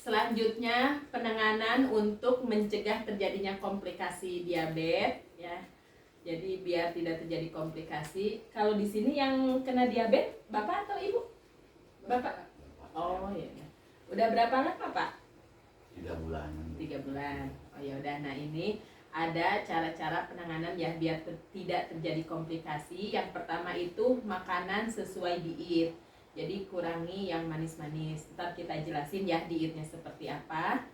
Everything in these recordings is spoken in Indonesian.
selanjutnya penanganan untuk mencegah terjadinya komplikasi diabetes ya. Jadi biar tidak terjadi komplikasi. Kalau di sini yang kena diabetes Bapak atau Ibu? Bapak. Oh iya. Udah berapa lama Pak? 3 bulan. 3 bulan. Oh ya udah. Nah ini ada cara-cara penanganan ya biar tidak terjadi komplikasi. Yang pertama itu makanan sesuai diet. Jadi kurangi yang manis-manis. Ntar kita jelasin ya dietnya seperti apa.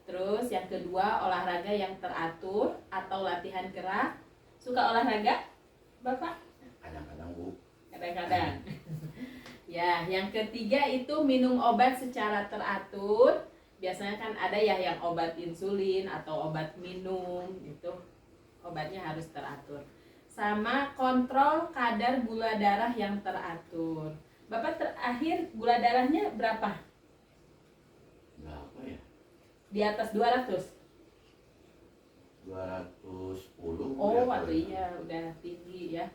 Terus yang kedua olahraga yang teratur atau latihan gerak. Suka olahraga Bapak? Kadang-kadang Bu. Kadang-kadang. Ya, yang ketiga itu minum obat secara teratur. Biasanya kan ada ya yang obat insulin atau obat minum itu obatnya harus teratur. Sama kontrol kadar gula darah yang teratur. Bapak terakhir gula darahnya berapa? Berapa ya? Di atas 200? 210. Oh, waduh iya udah tinggi ya.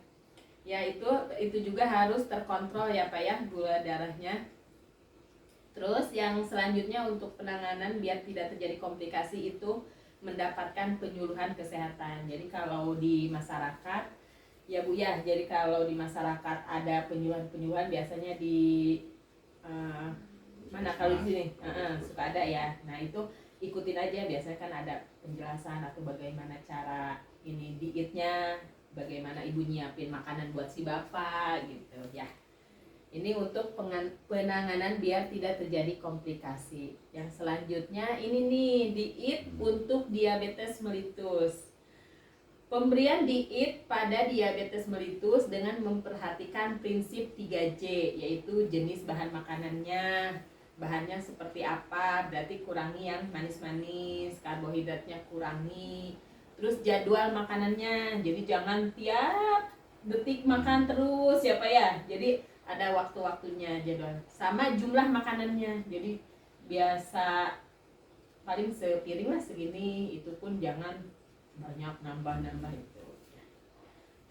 Ya itu juga harus terkontrol ya Pak ya gula darahnya. Terus yang selanjutnya untuk penanganan biar tidak terjadi komplikasi itu mendapatkan penyuluhan kesehatan. Jadi kalau di masyarakat ya Bu ya, jadi kalau di masyarakat ada penyuluhan-penyuluhan biasanya di mana kalau di sini suka ada ya. Nah itu ikutin aja, biasanya kan ada penjelasan atau bagaimana cara ini dietnya, bagaimana ibu nyiapin makanan buat si bapak gitu ya. Ini untuk penanganan biar tidak terjadi komplikasi. Yang selanjutnya ini nih diet untuk diabetes mellitus. Pemberian diet pada diabetes mellitus dengan memperhatikan prinsip 3J, yaitu jenis bahan makanannya, bahannya seperti apa, berarti kurangi yang manis-manis, karbohidratnya kurangi. Terus jadwal makanannya, jadi jangan tiap detik makan terus ya Pak ya. Jadi ada waktu-waktunya jadwal. Sama jumlah makanannya, jadi biasa paling sepiring lah segini, itu pun jangan banyak nambah-nambah itu.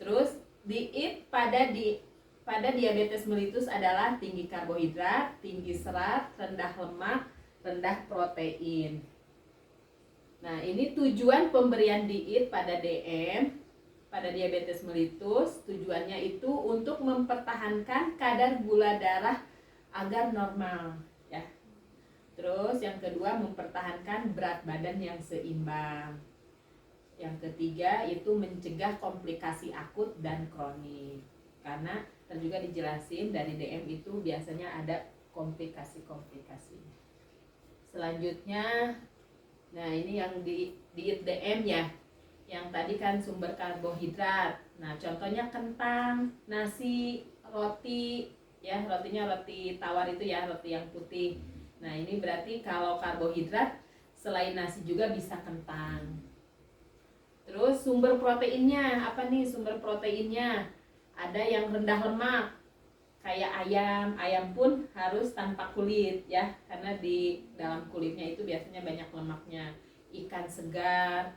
Terus diet pada diabetes mellitus adalah tinggi karbohidrat, tinggi serat, rendah lemak, rendah protein. Nah, ini tujuan pemberian diet pada DM, pada diabetes mellitus, tujuannya itu untuk mempertahankan kadar gula darah agar normal, ya. Terus yang kedua mempertahankan berat badan yang seimbang. Yang ketiga itu mencegah komplikasi akut dan kronik. Karena juga dijelasin dari DM itu biasanya ada komplikasi-komplikasi. Selanjutnya, nah ini yang di diet DM ya. Yang tadi kan sumber karbohidrat. Nah, contohnya kentang, nasi, roti, ya rotinya roti tawar itu ya, roti yang putih. Nah, ini berarti kalau karbohidrat selain nasi juga bisa kentang. Terus sumber proteinnya apa nih? Sumber proteinnya ada yang rendah lemak kayak ayam pun harus tanpa kulit ya, karena di dalam kulitnya itu biasanya banyak lemaknya. Ikan segar.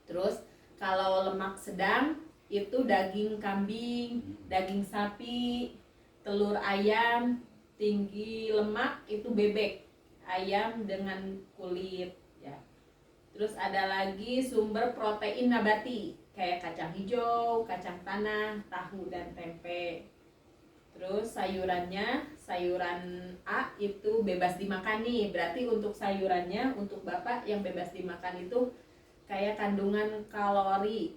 Terus kalau lemak sedang itu daging kambing, daging sapi, telur ayam. Tinggi lemak itu bebek, ayam dengan kulit ya. Terus ada lagi sumber protein nabati kayak kacang hijau, kacang tanah, tahu dan tempe. Terus sayurannya, sayuran A itu bebas dimakan nih. Berarti untuk sayurannya, untuk Bapak yang bebas dimakan itu kayak kandungan kalori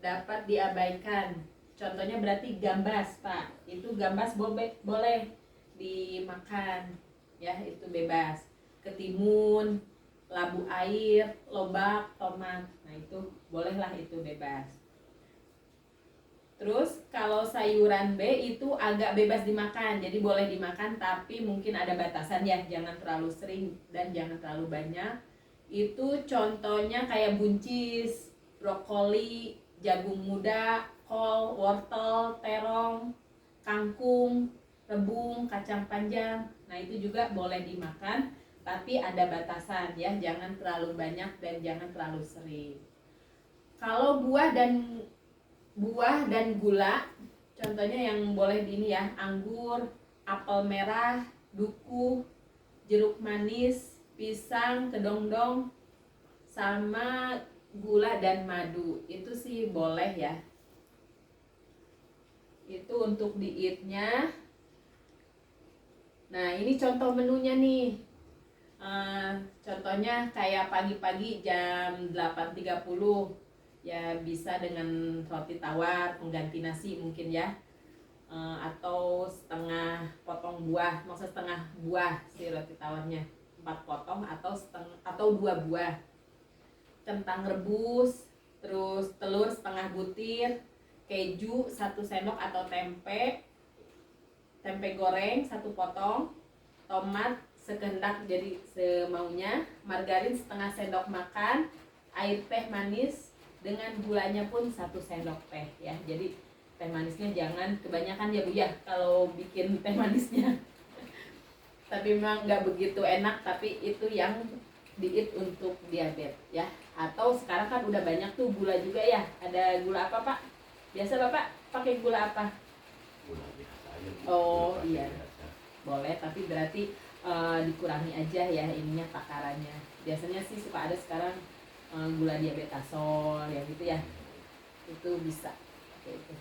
dapat diabaikan. Contohnya berarti gambas Pak. Itu gambas boleh dimakan ya, itu bebas. Ketimun, labu air, lobak, tomat. Nah itu bolehlah, itu bebas. Terus kalau sayuran B itu agak bebas dimakan, jadi boleh dimakan tapi mungkin ada batasan ya, jangan terlalu sering dan jangan terlalu banyak. Itu contohnya kayak buncis, brokoli, jagung muda, kol, wortel, terong, kangkung, rebung, kacang panjang. Nah itu juga boleh dimakan, tapi ada batasan ya, jangan terlalu banyak dan jangan terlalu sering. Kalau buah dan gula, contohnya yang boleh di ini ya, anggur, apel merah, duku, jeruk manis, pisang, kedongdong, sama gula dan madu. Itu sih boleh ya. Itu untuk dietnya. Nah, ini contoh menunya nih. Contohnya kayak pagi-pagi jam 8.30 ya, bisa dengan roti tawar pengganti nasi mungkin ya. Atau setengah potong buah, maksud setengah buah si roti tawarnya, 4 potong atau setengah atau 2 buah, kentang rebus, terus telur setengah butir, keju 1 sendok atau tempe goreng 1 potong, tomat sekehendak jadi semaunya, margarin setengah sendok makan, air teh manis dengan gulanya pun 1 sendok teh ya. Jadi teh manisnya jangan kebanyakan ya Bu ya kalau bikin teh manisnya. Tapi memang nggak begitu enak, tapi itu yang diet untuk diabetes ya. Atau sekarang kan udah banyak tuh gula juga ya. Ada gula apa Pak? Biasa Bapak pakai gula apa? Gula biasa aja. Oh, Gula iya. biasa. Boleh, tapi berarti dikurangi aja ya ininya takarannya. Biasanya sih suka ada sekarang gula diabetasol ya gitu ya. Itu bisa. Oke, itu.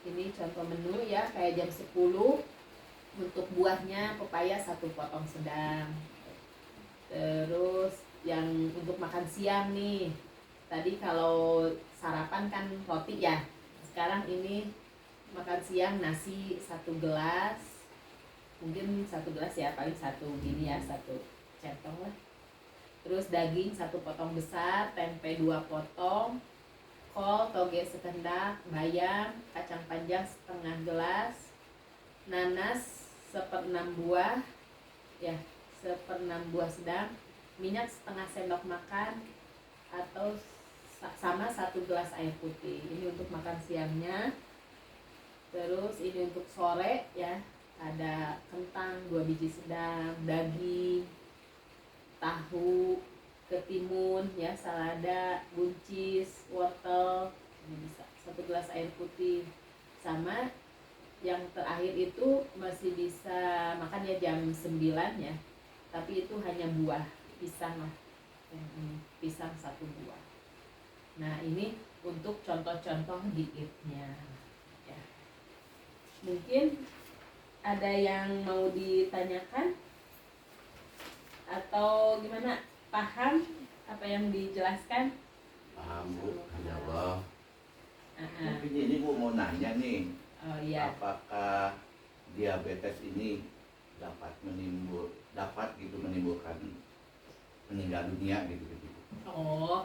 Ini contoh menu ya, kayak jam 10 untuk buahnya pepaya 1 potong sedang. Terus yang untuk makan siang nih, tadi kalau sarapan kan roti ya, sekarang ini makan siang nasi 1 gelas, mungkin 1 gelas ya, paling 1 gini ya, 1 centong lah. Terus daging 1 potong besar, tempe 2 potong, kol toge sekendak, bayam, kacang panjang setengah gelas, nanas 1/6 buah ya, 1/6 buah sedang, minyak setengah sendok makan, atau sama 1 gelas air putih. Ini untuk makan siangnya. Terus ini untuk sore ya, ada kentang 2 biji sedang, daging, tahu, ketimun ya, salada, buncis, wortel. Ini bisa 1 gelas air putih. Sama yang terakhir itu masih bisa makan ya jam 9 ya, tapi itu hanya buah pisang lah. Pisang 1 buah. Nah, ini untuk contoh-contoh dietnya ya. Mungkin ada yang mau ditanyakan atau gimana? Paham apa yang dijelaskan? Paham Bu, ya Allah. Uh-uh. Mungkin ini Bu mau nanya nih, Oh iya. apakah diabetes ini dapat gitu menimbulkan meninggal dunia gitu gitu? Oh,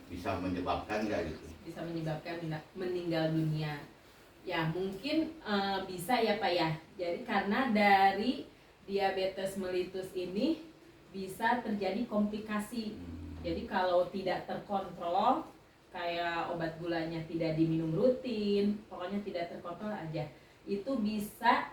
Bisa menyebabkan nggak gitu? bisa menyebabkan meninggal dunia. Ya mungkin bisa ya Pak ya. Jadi karena dari diabetes mellitus ini bisa terjadi komplikasi. Jadi kalau tidak terkontrol, kayak obat gulanya tidak diminum rutin, pokoknya tidak terkontrol aja, itu bisa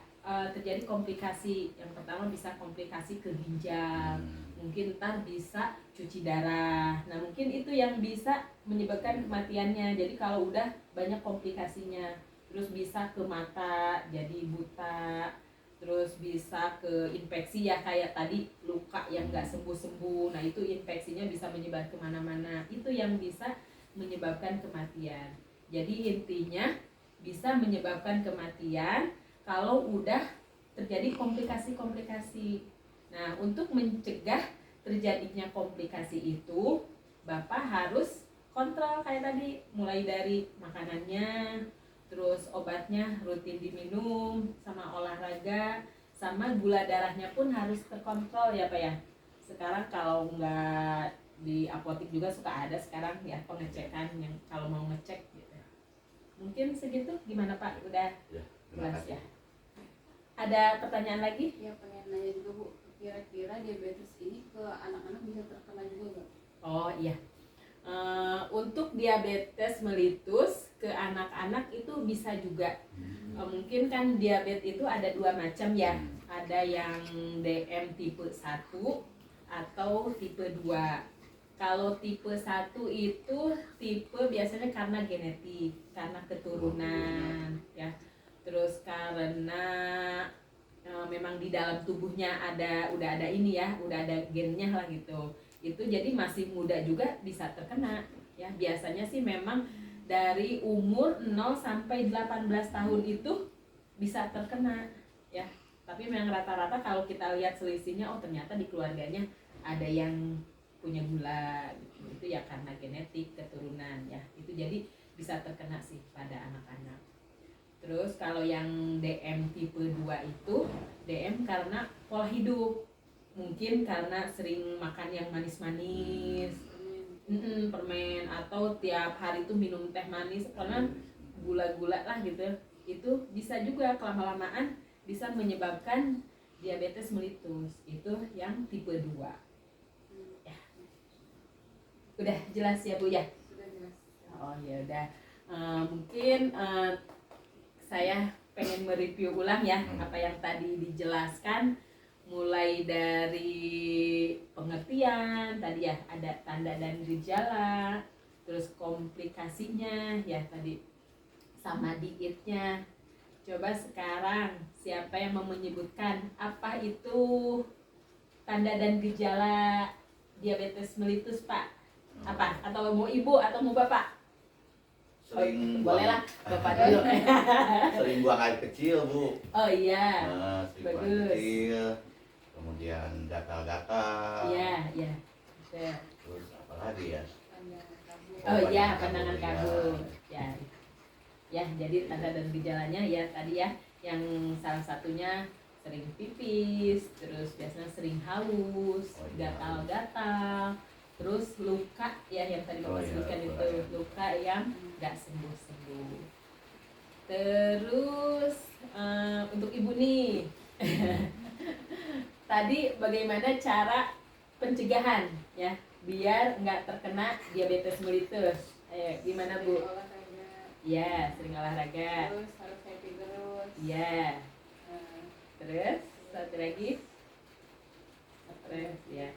terjadi komplikasi. Yang pertama bisa komplikasi ke ginjal, mungkin ntar bisa cuci darah. Nah mungkin itu yang bisa menyebabkan kematiannya. Jadi kalau udah banyak komplikasinya, terus bisa ke mata jadi buta, terus bisa ke infeksi ya, kayak tadi luka yang nggak sembuh-sembuh. Nah itu infeksinya bisa menyebar kemana-mana, itu yang bisa menyebabkan kematian. Jadi intinya bisa menyebabkan kematian kalau udah terjadi komplikasi-komplikasi. Nah untuk mencegah terjadinya komplikasi itu, Bapak harus kontrol kayak tadi, mulai dari makanannya, terus obatnya rutin diminum, sama olahraga, sama gula darahnya pun harus terkontrol ya Pak ya. Sekarang kalau nggak di apotek juga suka ada sekarang ya pengecekan yang kalau mau ngecek gitu. Mungkin segitu, gimana Pak? Udah Ya, jelas ya? Ada pertanyaan lagi? Ya, pengen nanya juga Bu, kira-kira diabetes ini ke anak-anak bisa terkena juga nggak? Oh iya. Untuk diabetes mellitus ke anak-anak itu bisa juga. Mungkin kan diabetes itu ada 2 macam ya. Ada yang DM tipe 1 atau tipe 2. Kalau tipe 1 itu tipe biasanya karena genetik, karena keturunan ya. Terus karena memang di dalam tubuhnya udah ada ini ya, udah ada gennya lah gitu, itu jadi masih muda juga bisa terkena ya. Biasanya sih memang dari umur 0 sampai 18 tahun itu bisa terkena ya. Tapi memang rata-rata kalau kita lihat selisihnya, oh ternyata di keluarganya ada yang punya gula gitu. Itu ya karena genetik keturunan ya, itu jadi bisa terkena sih pada anak-anak. Terus kalau yang DM tipe 2 itu DM karena pola hidup, mungkin karena sering makan yang manis-manis, permen, atau tiap hari tuh minum teh manis karena gula-gula lah gitu. Itu bisa juga kelama-lamaan bisa menyebabkan diabetes mellitus. Itu yang tipe 2 ya. Udah jelas ya Bu ya? Sudah jelas. Oh ya udah. Mungkin saya pengen mereview ulang ya apa yang tadi dijelaskan, mulai dari pengertian tadi ya, ada tanda dan gejala, terus komplikasinya ya tadi, sama dietnya. Coba sekarang siapa yang mau menyebutkan apa itu tanda dan gejala diabetes mellitus Pak? Apa? Atau mau ibu atau mau bapak? Sering Boleh buang, lah, bapak dulu. sering buang air kecil Bu. Oh iya, Sering buang air bagus. kecil, kemudian gatal-gatal. Iya, iya. Betul. Terus apa lagi ya? Pandangan kabur. Oh iya, pandangan pandangan kabur, kabur. Ya. Ya, jadi tanda dan gejalanya ya tadi ya, yang salah satunya sering pipis, terus biasanya sering haus, Oh iya. gatal-gatal, terus luka ya yang tadi Oh Bapak iya, sebutkan luka itu, ya. luka yang nggak sembuh-sembuh. Terus untuk ibu nih, tadi bagaimana cara pencegahan ya biar nggak terkena diabetes mellitus? Ayo, gimana Bu? Sering olahraga. Ya, sering olahraga. Terus harus happy terus. Ya, Nah, terus satu lagi. Terus ya,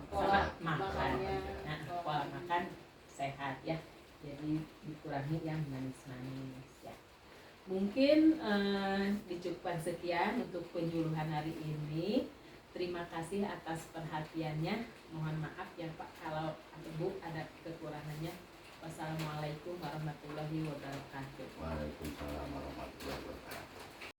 Pola sama makan. makannya. Nah, pola makan sehat ya. Jadi dikurangi yang manis-manis ya. Mungkin dicukupkan sekian untuk penyuluhan hari ini. Terima kasih atas perhatiannya. Mohon maaf ya Pak kalau atau Bu ada kekurangannya. Wassalamualaikum warahmatullahi wabarakatuh. Waalaikumsalam warahmatullahi wabarakatuh.